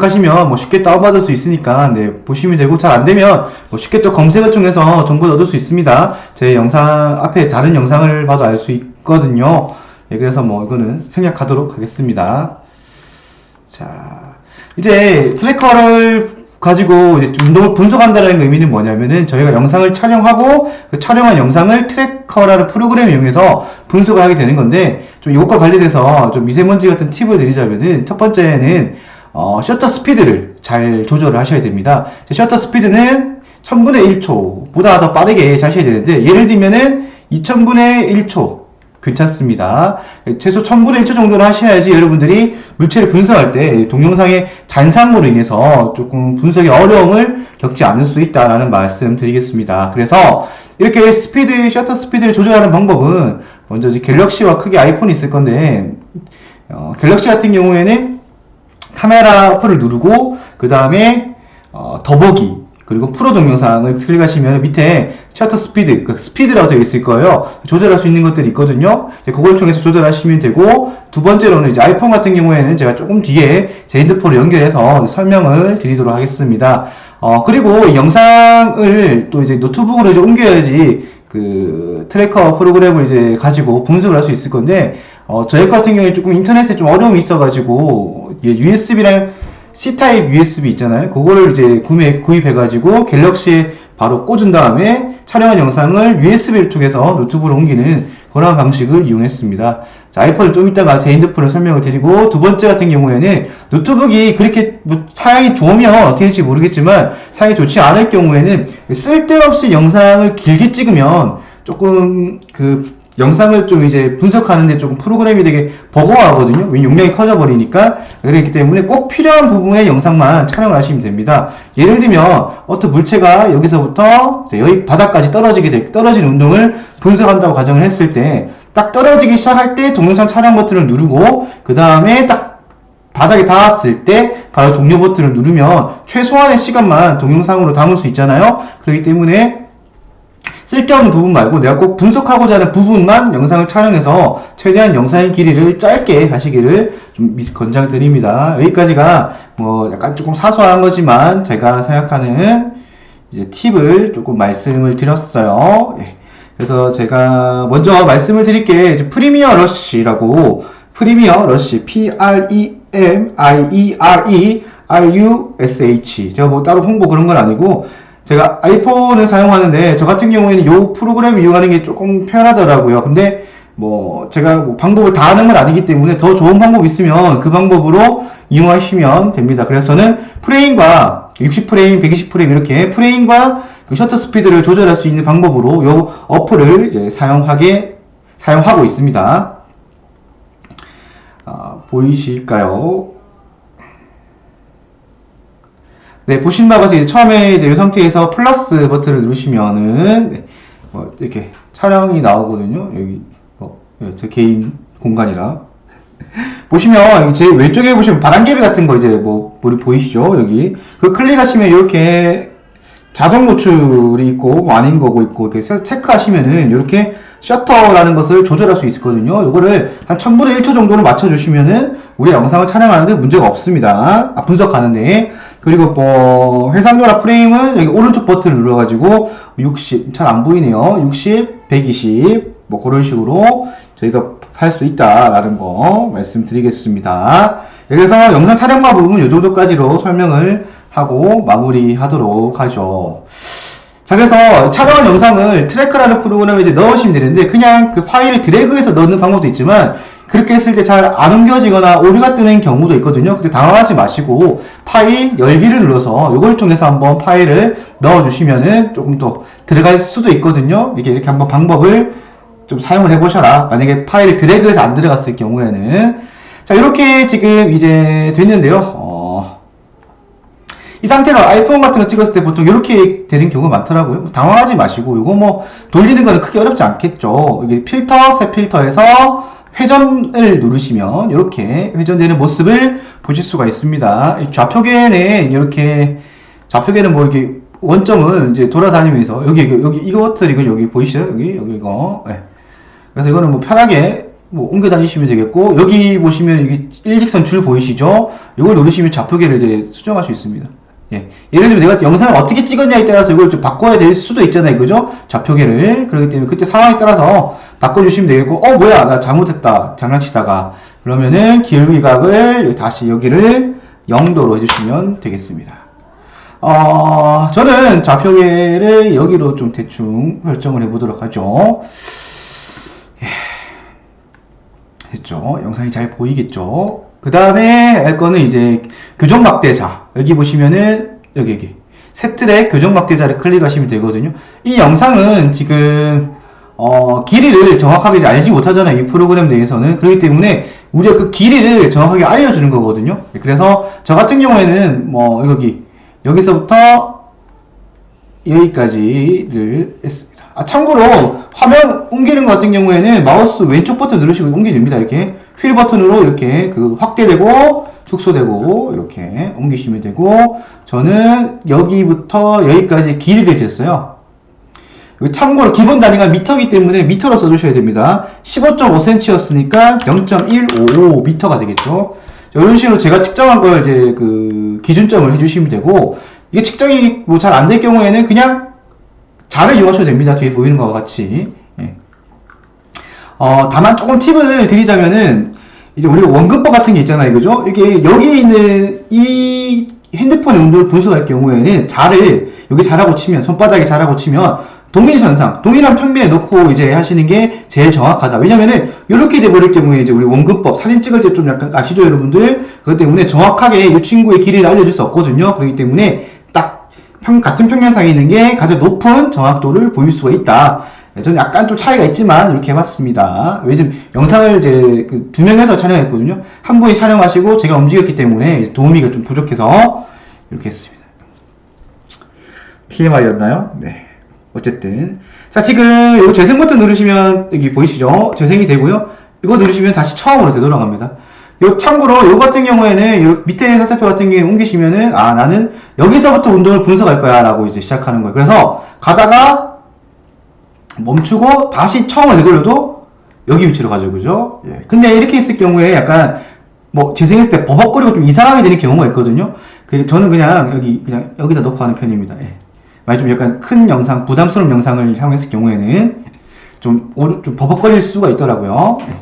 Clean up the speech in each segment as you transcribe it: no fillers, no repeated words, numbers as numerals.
하시면 뭐 쉽게 다운받을 수 있으니까 네, 보시면 되고, 잘 안되면 뭐 쉽게 또 검색을 통해서 정보를 얻을 수 있습니다. 제 영상 앞에 다른 영상을 봐도 알 수 있거든요. 네, 그래서 뭐 이거는 생략하도록 하겠습니다. 자, 이제 트래커를 가지고 이제 운동을 분석한다는 의미는 뭐냐면은, 저희가 영상을 촬영하고 그 촬영한 영상을 트래커라는 프로그램을 이용해서 분석을 하게 되는 건데, 좀 이것과 관련해서 좀 미세먼지 같은 팁을 드리자면은, 첫 번째는 셔터 스피드를 잘 조절을 하셔야 됩니다. 셔터 스피드는 1000분의 1초보다 더 빠르게 하셔야 되는데, 예를 들면은 2000분의 1초 괜찮습니다. 최소 1000분의 1초 정도는 하셔야지 여러분들이 물체를 분석할 때 동영상의 잔상으로 인해서 조금 분석에 어려움을 겪지 않을 수 있다라는 말씀 드리겠습니다. 그래서 이렇게 셔터 스피드를 조절하는 방법은, 먼저 이제 갤럭시와 크게 아이폰이 있을 건데, 갤럭시 같은 경우에는 카메라 어플을 누르고 그 다음에 더보기, 그리고 프로 동영상을 클릭하시면 밑에 셔터 스피드, 그 스피드라고 되어 있을 거예요. 조절할 수 있는 것들이 있거든요. 그걸 통해서 조절하시면 되고, 두 번째로는 이제 아이폰 같은 경우에는 제가 조금 뒤에 제 핸드폰을 연결해서 설명을 드리도록 하겠습니다. 그리고 이 영상을 또 이제 노트북으로 이제 옮겨야지 그 트래커 프로그램을 이제 가지고 분석을 할 수 있을 건데, 저희 같은 경우에 조금 인터넷에 좀 어려움이 있어가지고, USB랑 C타입 USB 있잖아요. 그거를 이제 구입해가지고 갤럭시에 바로 꽂은 다음에 촬영한 영상을 USB를 통해서 노트북으로 옮기는 그런 방식을 이용했습니다. 자, 아이폰을 좀 이따가 제 핸드폰을 설명을 드리고, 두 번째 같은 경우에는 노트북이 그렇게 뭐 사양이 좋으면 어떻게 될지 모르겠지만, 사양이 좋지 않을 경우에는 쓸데없이 영상을 길게 찍으면 조금 그 영상을 좀 이제 분석하는데 조금 프로그램이 되게 버거워하거든요. 왜냐면 용량이 커져버리니까. 그렇기 때문에 꼭 필요한 부분의 영상만 촬영을 하시면 됩니다. 예를 들면 어떤 물체가 여기서부터 여기 바닥까지 떨어지는 운동을 분석한다고 가정을 했을 때, 딱 떨어지기 시작할 때 동영상 촬영 버튼을 누르고, 그 다음에 딱 바닥에 닿았을 때 바로 종료 버튼을 누르면 최소한의 시간만 동영상으로 담을 수 있잖아요. 그렇기 때문에 쓸데없는 부분 말고 내가 꼭 분석하고자 하는 부분만 영상을 촬영해서 최대한 영상의 길이를 짧게 하시기를 좀 권장드립니다. 여기까지가 뭐 약간 조금 사소한 거지만 제가 생각하는 이제 팁을 조금 말씀을 드렸어요. 예. 그래서 제가 먼저 말씀을 드릴 게 프리미어 러쉬라고, 프리미어 러쉬, PREMIERERUSH. 제가 뭐 따로 홍보 그런 건 아니고, 제가 아이폰을 사용하는데 저 같은 경우에는 이 프로그램을 이용하는 게 조금 편하더라고요. 근데 뭐 제가 뭐 방법을 다 아는 건 아니기 때문에 더 좋은 방법이 있으면 그 방법으로 이용하시면 됩니다. 그래서 저는 프레임과 60프레임, 120프레임 이렇게 프레임과 그 셔터 스피드를 조절할 수 있는 방법으로 이 어플을 이제 사용하고 있습니다. 보이실까요? 네, 보신 바와 같이 처음에 이제 이 상태에서 플러스 버튼을 누르시면은 네, 이렇게 촬영이 나오거든요. 여기 제 개인 공간이라 보시면 제 왼쪽에 보시면 바람개비 같은 거 이제 뭐 보이시죠? 여기 그 클릭하시면 이렇게 자동 노출이 있고 뭐 아닌 거고 있고 이렇게 체크하시면은 이렇게 셔터라는 것을 조절할 수 있거든요. 이거를 한 1000분의 1초 정도로 맞춰주시면은 우리 영상을 촬영하는데 문제가 없습니다. 분석하는데. 그리고 뭐 해상도나 프레임은 여기 오른쪽 버튼을 눌러가지고 60, 잘 안 보이네요. 60, 120 뭐 그런 식으로 저희가 할 수 있다라는 거 말씀드리겠습니다. 그래서 영상 촬영만 부분은 이 정도까지로 설명을 하고 마무리하도록 하죠. 자, 그래서 촬영한 영상을 트래커라는 프로그램에 이제 넣으시면 되는데, 그냥 그 파일을 드래그해서 넣는 방법도 있지만, 그렇게 했을 때 잘 안 옮겨지거나 오류가 뜨는 경우도 있거든요. 근데 당황하지 마시고 파일 열기를 눌러서 이걸 통해서 한번 파일을 넣어주시면은 조금 더 들어갈 수도 있거든요. 이렇게 한번 방법을 좀 사용을 해보셔라. 만약에 파일을 드래그해서 안 들어갔을 경우에는. 자, 이렇게 지금 이제 됐는데요. 이 상태로 아이폰 같은 거 찍었을 때 보통 이렇게 되는 경우가 많더라고요. 당황하지 마시고 이거 뭐 돌리는 거는 크게 어렵지 않겠죠. 이게 필터, 새 필터에서 회전을 누르시면 이렇게 회전되는 모습을 보실 수가 있습니다. 좌표계는 이렇게, 좌표계는 뭐 이렇게 원점을 이제 돌아다니면서 여기 이것들이 여기 보이시죠? 여기 이거. 네. 그래서 이거는 뭐 편하게 뭐 옮겨 다니시면 되겠고, 여기 보시면 이게 일직선 줄 보이시죠? 이걸 누르시면 좌표계를 이제 수정할 수 있습니다. 예. 예를 들면 내가 영상을 어떻게 찍었냐에 따라서 이걸 좀 바꿔야 될 수도 있잖아요. 그죠? 좌표계를. 그렇기 때문에 그때 상황에 따라서 바꿔주시면 되겠고, 뭐야, 나 잘못했다. 장난치다가. 그러면은 기울기각을 다시 여기를 0도로 해주시면 되겠습니다. 저는 좌표계를 여기로 좀 대충 설정을 해보도록 하죠. 됐죠? 영상이 잘 보이겠죠? 그 다음에 할 거는 이제 교정 막대자. 여기 보시면은 여기 새 트랙 교정 막대자를 클릭하시면 되거든요. 이 영상은 지금 길이를 정확하게 알지 못하잖아요. 이 프로그램 내에서는. 그렇기 때문에 우리가 그 길이를 정확하게 알려주는 거거든요. 그래서 저 같은 경우에는 뭐 여기서부터 여기까지를 했습니다. 참고로 화면 옮기는 것 같은 경우에는 마우스 왼쪽 버튼 누르시고 옮겨집니다. 이렇게 휠 버튼으로 이렇게 확대되고 축소되고 이렇게 옮기시면 되고, 저는 여기부터 여기까지 길이를 쟀어요. 참고로 기본 단위가 미터이기 때문에 미터로 써주셔야 됩니다. 15.5cm였으니까 0.155m가 되겠죠. 이런 식으로 제가 측정한 걸 이제 기준점을 해주시면 되고, 이게 측정이 뭐 잘 안 될 경우에는 그냥 자를 이용하셔도 됩니다. 뒤에 보이는 것과 같이. 예. 다만 조금 팁을 드리자면은, 이제 우리가 원근법 같은 게 있잖아요. 그죠? 이게 여기에 있는 이 핸드폰의 온도를 분석할 경우에는 여기 자라고 치면, 손바닥에 자라고 치면, 동일선상, 동일한 평면에 놓고 이제 하시는 게 제일 정확하다. 왜냐면은, 이렇게 돼버릴 경우에 이제 우리 원근법, 사진 찍을 때 좀 약간 아시죠, 여러분들? 그렇기 때문에 정확하게 이 친구의 길이를 알려줄 수 없거든요. 그렇기 때문에, 딱, 같은 평면상에 있는 게 가장 높은 정확도를 보일 수가 있다. 저는 약간 좀 차이가 있지만, 이렇게 해봤습니다. 요즘 영상을 이제 두 명에서 촬영했거든요. 한 분이 촬영하시고, 제가 움직였기 때문에 도우미가 좀 부족해서, 이렇게 했습니다. TMI였나요? 네. 어쨌든. 자, 지금 여기 재생 버튼 누르시면 여기 보이시죠? 재생이 되고요. 이거 누르시면 다시 처음으로 되돌아갑니다. 참고로 요 같은 경우에는 요 밑에 사슬표 같은 경우에 옮기시면은 나는 여기서부터 운동을 분석할 거야 라고 이제 시작하는 거예요. 그래서 가다가 멈추고 다시 처음으로 되돌려도 여기 위치로 가죠. 그죠? 예. 근데 이렇게 있을 경우에 약간 뭐 재생했을 때 버벅거리고 좀 이상하게 되는 경우가 있거든요. 저는 그냥 여기다 놓고 하는 편입니다. 예. 만약 좀 약간 큰 영상, 부담스러운 영상을 사용했을 경우에는 좀 버벅거릴 수가 있더라고요. 네.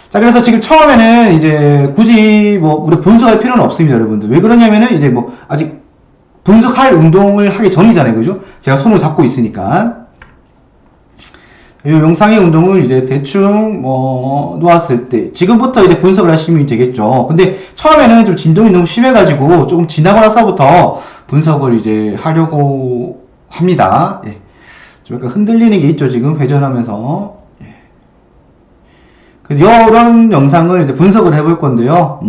자, 그래서 지금 처음에는 이제 굳이 우리 분석할 필요는 없습니다, 여러분들. 왜 그러냐면은 이제 아직 분석할 운동을 하기 전이잖아요, 그죠? 제가 손을 잡고 있으니까. 이 영상의 운동을 이제 대충 놓았을 때 지금부터 이제 분석을 하시면 되겠죠. 근데 처음에는 좀 진동이 너무 심해가지고 조금 지나고 나서부터 분석을 이제 하려고 합니다. 예. 좀 약간 흔들리는 게 있죠, 지금 회전하면서. 예. 그래서 이런 영상을 이제 분석을 해볼 건데요.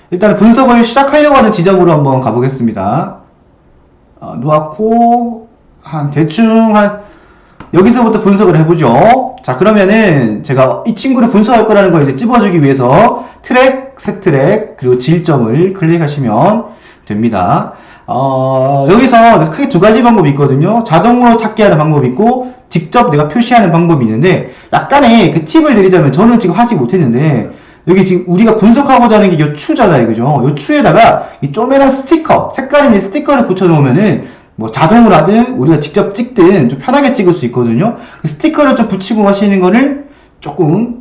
일단 분석을 시작하려고 하는 지점으로 한번 가보겠습니다. 놓았고 대충 여기서부터 분석을 해보죠. 자, 그러면은 제가 이 친구를 분석할 거라는 걸 이제 찝어주기 위해서 새 트랙, 그리고 지점을 클릭하시면 됩니다. 여기서 크게 두 가지 방법이 있거든요. 자동으로 찾기 하는 방법이 있고, 직접 내가 표시하는 방법이 있는데, 약간의 팁을 드리자면, 저는 지금 하지 못했는데, 여기 지금 우리가 분석하고자 하는 게 요 추잖아요. 그죠? 요 추에다가 이 쪼매난 스티커, 색깔 있는 스티커를 붙여놓으면은, 자동으로 하든, 우리가 직접 찍든 좀 편하게 찍을 수 있거든요. 그 스티커를 좀 붙이고 하시는 거를 조금,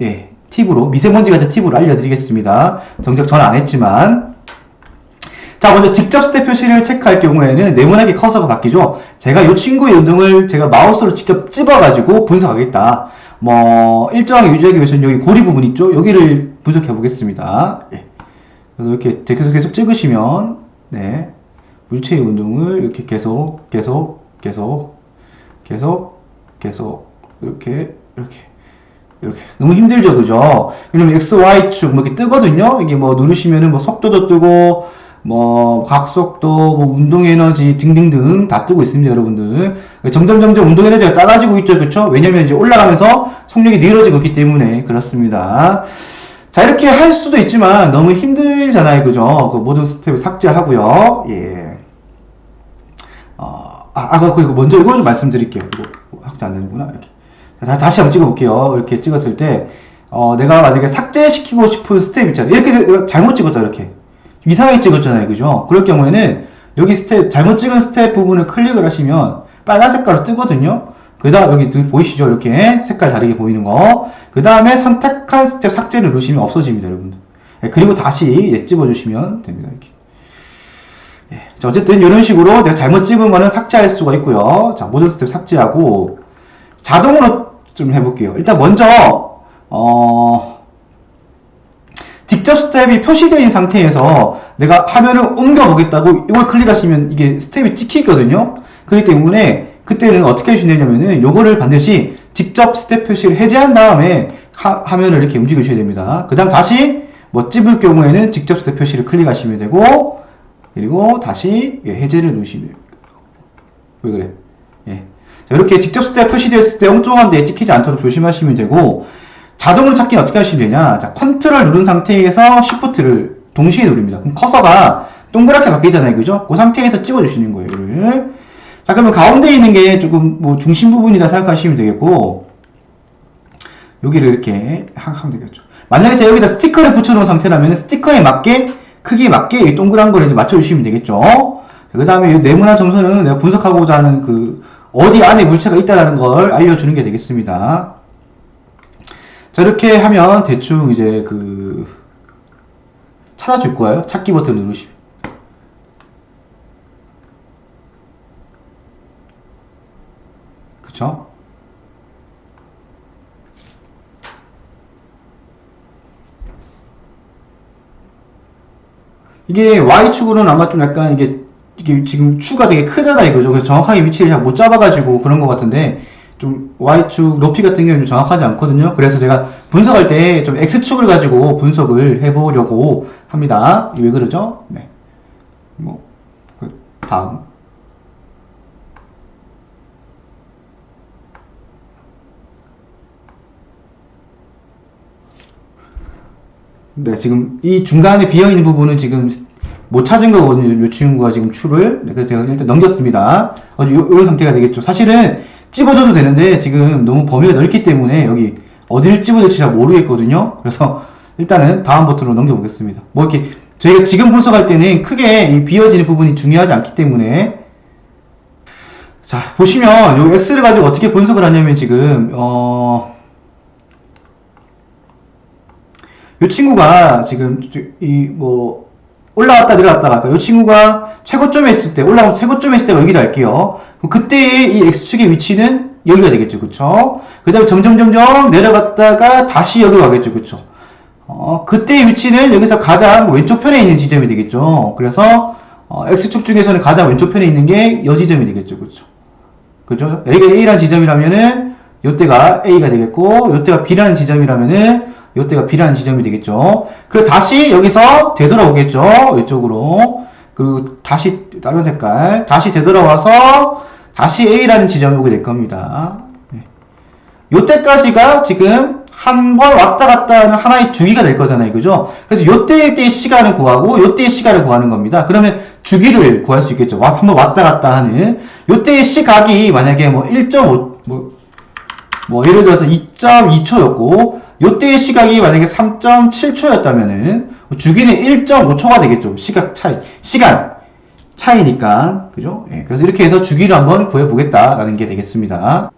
팁으로, 미세먼지 같은 팁으로 알려드리겠습니다. 정작 전 안 했지만. 자, 먼저 직접 스텝 표시를 체크할 경우에는 네모나게 커서가 바뀌죠. 제가 이 친구의 운동을 제가 마우스로 직접 찝어가지고 분석하겠다. 일정하게 유지하기 위해서는 여기 고리 부분 있죠? 여기를 분석해 보겠습니다. 그래서 이렇게 계속 찍으시면, 물체의 운동을 이렇게 계속, 이렇게. 너무 힘들죠, 그죠? 왜냐면 X, Y축, 이렇게 뜨거든요? 이게 누르시면은 속도도 뜨고, 각속도, 운동 에너지 등등등 다 뜨고 있습니다, 여러분들. 점점 운동 에너지가 작아지고 있죠, 그쵸? 왜냐면 이제 올라가면서 속력이 늘어지고 있기 때문에 그렇습니다. 자, 이렇게 할 수도 있지만 너무 힘들잖아요, 그죠? 모든 스텝을 삭제하고요. 예. 그리고 먼저 이거 좀 말씀드릴게요. 이거 삭제 안 되는구나, 이렇게. 다시 한번 찍어볼게요. 이렇게 찍었을 때, 내가 만약에 삭제시키고 싶은 스텝 있잖아요. 이렇게 내가 잘못 찍었다, 이렇게. 이상하게 찍었잖아요. 그죠? 그럴 경우에는 여기 스텝, 잘못 찍은 스텝 부분을 클릭을 하시면 빨간 색깔로 뜨거든요. 그 다음, 여기 보이시죠? 이렇게 색깔 다르게 보이는 거. 그 다음에 선택한 스텝 삭제를 누르시면 없어집니다, 여러분들. 그리고 다시 찝어주시면 됩니다, 이렇게. 자, 어쨌든 이런 식으로 내가 잘못 찍은 거는 삭제할 수가 있고요. 자, 모든 스텝 삭제하고 자동으로 좀 해볼게요. 일단 먼저 직접 스텝이 표시되어 있는 상태에서 내가 화면을 옮겨 보겠다고 이걸 클릭하시면 이게 스텝이 찍히거든요. 그렇기 때문에 그때는 어떻게 해주셔야 되냐면은 요거를 반드시 직접 스텝 표시를 해제한 다음에 화면을 이렇게 움직여 주셔야 됩니다. 그 다음 다시 뭐 찝을 경우에는 직접 스텝 표시를 클릭하시면 되고, 그리고 다시 해제를 누르시면 됩니다. 왜 그래? 자, 이렇게 직접 스텝 표시되었을 때 엉뚱한 데에 찍히지 않도록 조심하시면 되고, 자동으로 찾기는 어떻게 하시면 되냐? 자, 컨트롤 누른 상태에서 시프트를 동시에 누릅니다. 그럼 커서가 동그랗게 바뀌잖아요, 그죠? 그 상태에서 찍어주시는 거예요, 이거를. 자, 그러면 가운데 있는 게 조금 뭐 중심 부분이다 생각하시면 되겠고, 여기를 이렇게 하면 되겠죠. 만약에 제가 여기다 스티커를 붙여놓은 상태라면 스티커에 맞게, 크기에 맞게 이 동그란 걸 이제 맞춰주시면 되겠죠. 그 다음에 이 네모난 점선은 내가 분석하고자 하는 그 어디 안에 물체가 있다는 걸 알려주는 게 되겠습니다. 자, 이렇게 하면 대충 이제 찾아줄 거예요. 찾기 버튼 누르시면. 그쵸? 이게 Y축으로는 아마 좀 약간 이게 지금 추가 되게 크잖아요, 그죠? 그래서 정확하게 위치를 잘 못 잡아가지고 그런 것 같은데, 좀 Y축 높이 같은 경우는 좀 정확하지 않거든요. 그래서 제가 분석할 때 좀 X축을 가지고 분석을 해보려고 합니다. 왜 그러죠? 네. 다음. 네, 지금 이 중간에 비어있는 부분은 지금 못 찾은 거거든요. 이 친구가 지금 추를. 네, 그래서 제가 일단 넘겼습니다. 이런 상태가 되겠죠. 사실은 찝어줘도 되는데 지금 너무 범위가 넓기 때문에 여기 어디를 찝어줄지 잘 모르겠거든요. 그래서 일단은 다음 버튼으로 넘겨보겠습니다. 뭐 이렇게 저희가 지금 분석할 때는 크게 이 비어지는 부분이 중요하지 않기 때문에, 자, 보시면 요 X를 가지고 어떻게 분석을 하냐면 지금 이 친구가 지금 올라왔다 내려왔다 할까? 이 친구가 최고점에 있을 때, 올라오면 최고점에 있을 때가 여기로 할게요. 그럼 그때의 이 X축의 위치는 여기가 되겠죠, 그쵸? 그 다음에 점점 내려갔다가 다시 여기로 가겠죠, 그쵸? 그때의 위치는 여기서 가장 왼쪽 편에 있는 지점이 되겠죠. 그래서 X축 중에서는 가장 왼쪽 편에 있는 게 이 지점이 되겠죠, 그쵸? 그죠? 여기가 A라는 지점이라면은 요때가 A가 되겠고, 요때가 B라는 지점이라면은 요때가 B라는 지점이 되겠죠. 그리고 다시 여기서 되돌아오겠죠. 이쪽으로. 그리고 다시 다른 색깔. 다시 되돌아와서 다시 A라는 지점이 오게 될 겁니다. 요때까지가 지금 한 번 왔다 갔다 하는 하나의 주기가 될 거잖아요. 그죠? 그래서 요때의 시간을 구하고 요때의 시간을 구하는 겁니다. 그러면 주기를 구할 수 있겠죠. 한 번 왔다 갔다 하는. 요때의 시각이 만약에 1.5, 예를 들어서 2.2초였고, 요때의 시각이 만약에 3.7초였다면은, 주기는 1.5초가 되겠죠. 시간 차이니까. 그죠? 그래서 이렇게 해서 주기를 한번 구해보겠다라는 게 되겠습니다.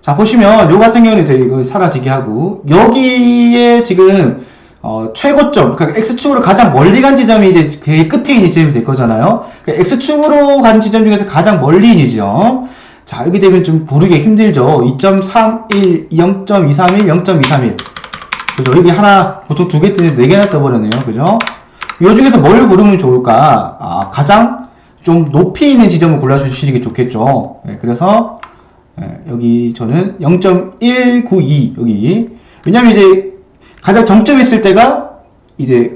자, 보시면, 요 같은 경우는 이제 이거 사라지게 하고, 여기에 지금, 최고점, 그러니까 X축으로 가장 멀리 간 지점이 이제 그 끝에 있는 지점이 될 거잖아요. 그러니까 X축으로 간 지점 중에서 가장 멀리 있는 지점. 자, 이렇게 되면 좀 고르기 힘들죠. 2.31, 0.231, 0.231. 그죠? 여기 하나, 보통 두 개 뜨는데 네 개나 떠버렸네요. 그죠? 요 중에서 뭘 고르면 좋을까? 가장 좀 높이 있는 지점을 골라주시는 게 좋겠죠. 그래서, 여기 저는 0.192, 여기. 왜냐면 이제 가장 정점에 있을 때가 이제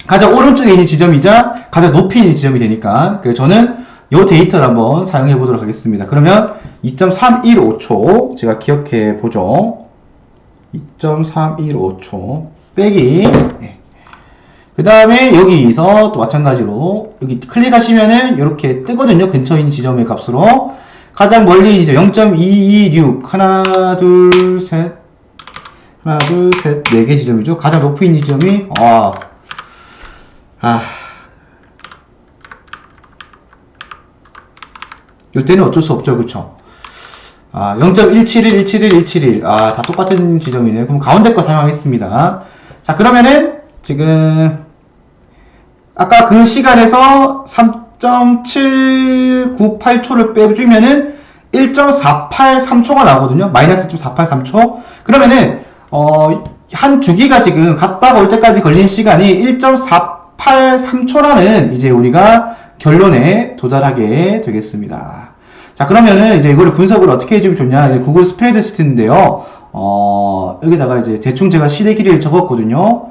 가장 오른쪽에 있는 지점이자 가장 높이 있는 지점이 되니까. 그래서 저는 이 데이터를 한번 사용해 보도록 하겠습니다. 그러면 2.315초 제가 기억해 보죠. 2.315초 빼기 그 다음에 여기서 또 마찬가지로 여기 클릭하시면은 이렇게 뜨거든요. 근처에 있는 지점의 값으로 가장 멀리 이제 0.226 하나 둘 셋 하나, 둘, 셋, 4개 지점이죠. 가장 높이 있는 지점이, 이때는 어쩔 수 없죠. 그쵸? 0.171, 171, 171. 다 똑같은 지점이네요. 그럼 가운데 거 사용하겠습니다. 자, 그러면은, 지금, 아까 그 시간에서 3.798초를 빼주면은 1.483초가 나오거든요. 마이너스 1.483초. 그러면은, 한 주기가 지금 갔다가 올 때까지 걸린 시간이 1.483초라는 이제 우리가 결론에 도달하게 되겠습니다. 자, 그러면은 이제 이거를 분석을 어떻게 해주면 좋냐. 이제 구글 스프레드시트인데요. 여기다가 이제 대충 제가 시대 길이를 적었거든요.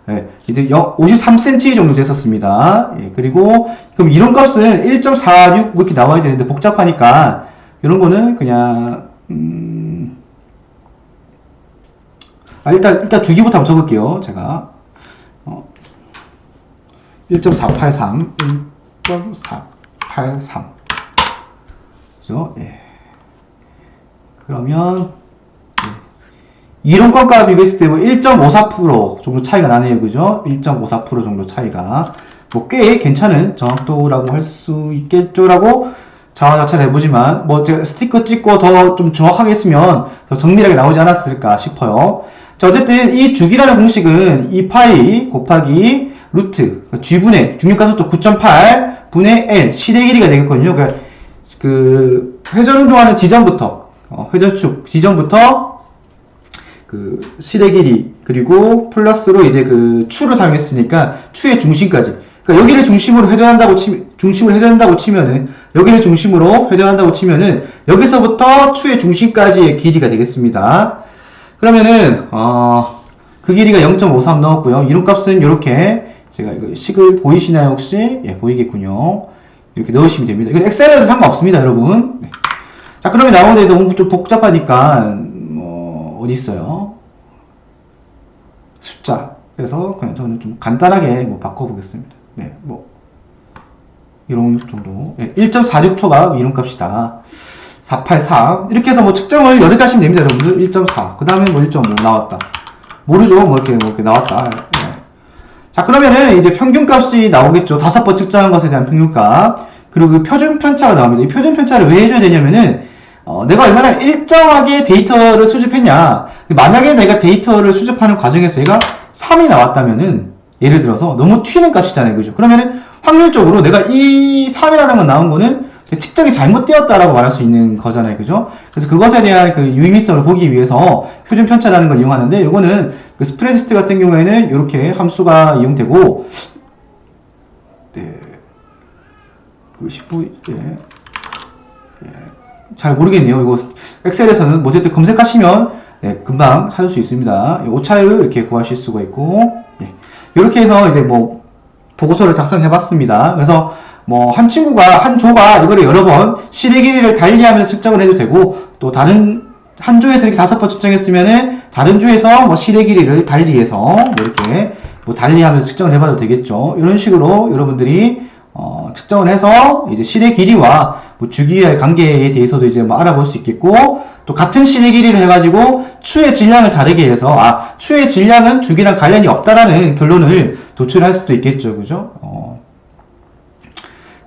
예, 이제 53cm 정도 됐었습니다. 예, 그리고 그럼 이런 값은 1.46 이렇게 나와야 되는데 복잡하니까 이런 거는 그냥 일단 주기부터 한번 적을게요. 제가 1.483 1.483 그죠? 예. 그러면 이론값과 비교했을 때 1.54% 정도 차이가 나네요. 그죠? 1.54% 정도 차이가 뭐 꽤 괜찮은 정확도라고 할 수 있겠죠라고 자화자찬 해보지만 뭐 제가 스티커 찍고 더 좀 정확하게 했으면 더 정밀하게 나오지 않았을까 싶어요. 자, 어쨌든 이 주기라는 공식은 2파이 곱하기 루트 G분의 중력가속도 9.8 분의 L 시대 길이가 되겠거든요. 그러니까 그 회전운동하는 지점부터 회전축 지점부터 그 시대 길이 그리고 플러스로 이제 그 추를 사용했으니까 추의 중심까지. 그러니까 여기를 중심으로 회전한다고 치면은 여기를 중심으로 회전한다고 치면은 여기서부터 추의 중심까지의 길이가 되겠습니다. 그러면은 그 길이가 0.53 넣었고요. 이론값은 이렇게 제가 이거 식을 보이시나요 혹시? 예, 보이겠군요. 이렇게 넣으시면 됩니다. 이건 엑셀에도 상관없습니다, 여러분. 네. 자, 그러면 나오는데 너무 좀 복잡하니까 어디 있어요? 숫자. 그래서 그냥 저는 좀 간단하게 바꿔보겠습니다. 네, 이런 정도. 네, 1.46초가 이론값이다. 483. 이렇게 해서 측정을 여러 개 하시면 됩니다, 여러분들. 1.4. 그 다음에 1.5 나왔다. 모르죠? 이렇게 나왔다. 네. 자, 그러면은 이제 평균값이 나오겠죠. 5번 측정한 것에 대한 평균값. 그리고 그 표준 편차가 나옵니다. 이 표준 편차를 왜 해줘야 되냐면은, 내가 얼마나 일정하게 데이터를 수집했냐. 만약에 내가 데이터를 수집하는 과정에서 얘가 3이 나왔다면은, 예를 들어서 너무 튀는 값이잖아요. 그죠? 그러면은 확률적으로 내가 이 3이라는 건 나온 거는 측정이 잘못되었다라고 말할 수 있는 거잖아요. 그죠? 그래서 그것에 대한 그 유의미성을 보기 위해서 표준 편차라는 걸 이용하는데, 요거는 그 스프레드시트 같은 경우에는 이렇게 함수가 이용되고, 네. 19, 잘 모르겠네요. 이거 엑셀에서는 어쨌든 검색하시면 금방 찾을 수 있습니다. 오차율 이렇게 구하실 수가 있고, 이렇게 해서 이제 보고서를 작성해봤습니다. 그래서 한 조가 이거를 여러 번 시대 길이를 달리하면서 측정을 해도 되고, 또 다른 한 조에서 이렇게 5번 측정했으면은 다른 조에서 시대 길이를 달리해서 이렇게 달리하면서 측정을 해봐도 되겠죠. 이런 식으로 여러분들이 측정을 해서 이제 시대 길이와 주기와의 관계에 대해서도 이제 알아볼 수 있겠고, 또 같은 시대 길이를 해가지고 추의 질량을 다르게 해서 추의 질량은 주기랑 관련이 없다라는 결론을 도출할 수도 있겠죠. 그죠?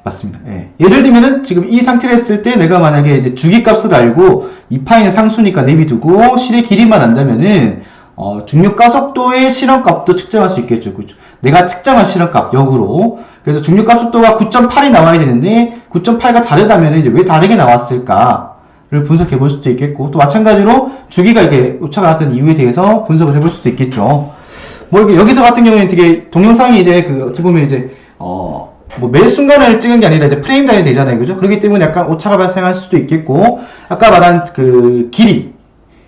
맞습니다. 예. 예를 들면은 지금 이 상태를 했을 때 내가 만약에 이제 주기 값을 알고 2파이는 상수니까 내비두고 시대 길이만 안다면은 중력 가속도의 실험값도 측정할 수 있겠죠. 그죠? 내가 측정한 실험값 역으로. 그래서 중력 가속도가 9.8이 나와야 되는데 9.8가 다르다면 이제 왜 다르게 나왔을까를 분석해 볼 수도 있겠고, 또 마찬가지로 주기가 이렇게 오차가 났던 이유에 대해서 분석을 해볼 수도 있겠죠. 이렇게 여기서 같은 경우에는 되게 동영상이 이제 어떻게 보면 이제 매 순간을 찍은 게 아니라 이제 프레임 단위 되잖아요. 그죠? 그렇기 때문에 약간 오차가 발생할 수도 있겠고, 아까 말한 그 길이,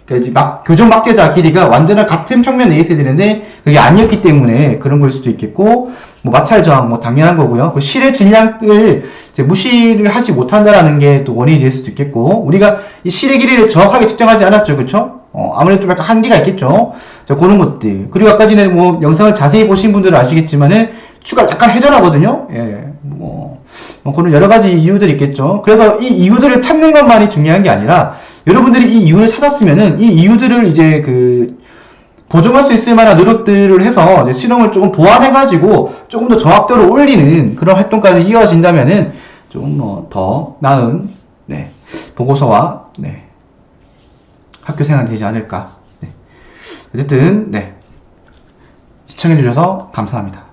그러니까 이제 교정 막대자 길이가 완전한 같은 평면 내에 있어야 되는데 그게 아니었기 때문에 그런 걸 수도 있겠고, 마찰 저항 당연한 거고요. 그 실의 질량을 이제 무시를 하지 못한다라는 게 또 원인이 될 수도 있겠고, 우리가 이 실의 길이를 정확하게 측정하지 않았죠. 그쵸? 아무래도 좀 약간 한계가 있겠죠. 자, 그런 것들. 그리고 아까 전에 영상을 자세히 보신 분들은 아시겠지만은 추가 약간 회전하거든요. 예. 그런 여러 가지 이유들이 있겠죠. 그래서 이 이유들을 찾는 것만이 중요한 게 아니라, 여러분들이 이 이유를 찾았으면은 이 이유들을 이제 보정할 수 있을 만한 노력들을 해서 이제 실용을 조금 보완해가지고 조금 더 정확도를 올리는 그런 활동까지 이어진다면은 조금 뭐 더 나은 네, 보고서와 네, 학교 생활이 되지 않을까. 네. 어쨌든 네, 시청해주셔서 감사합니다.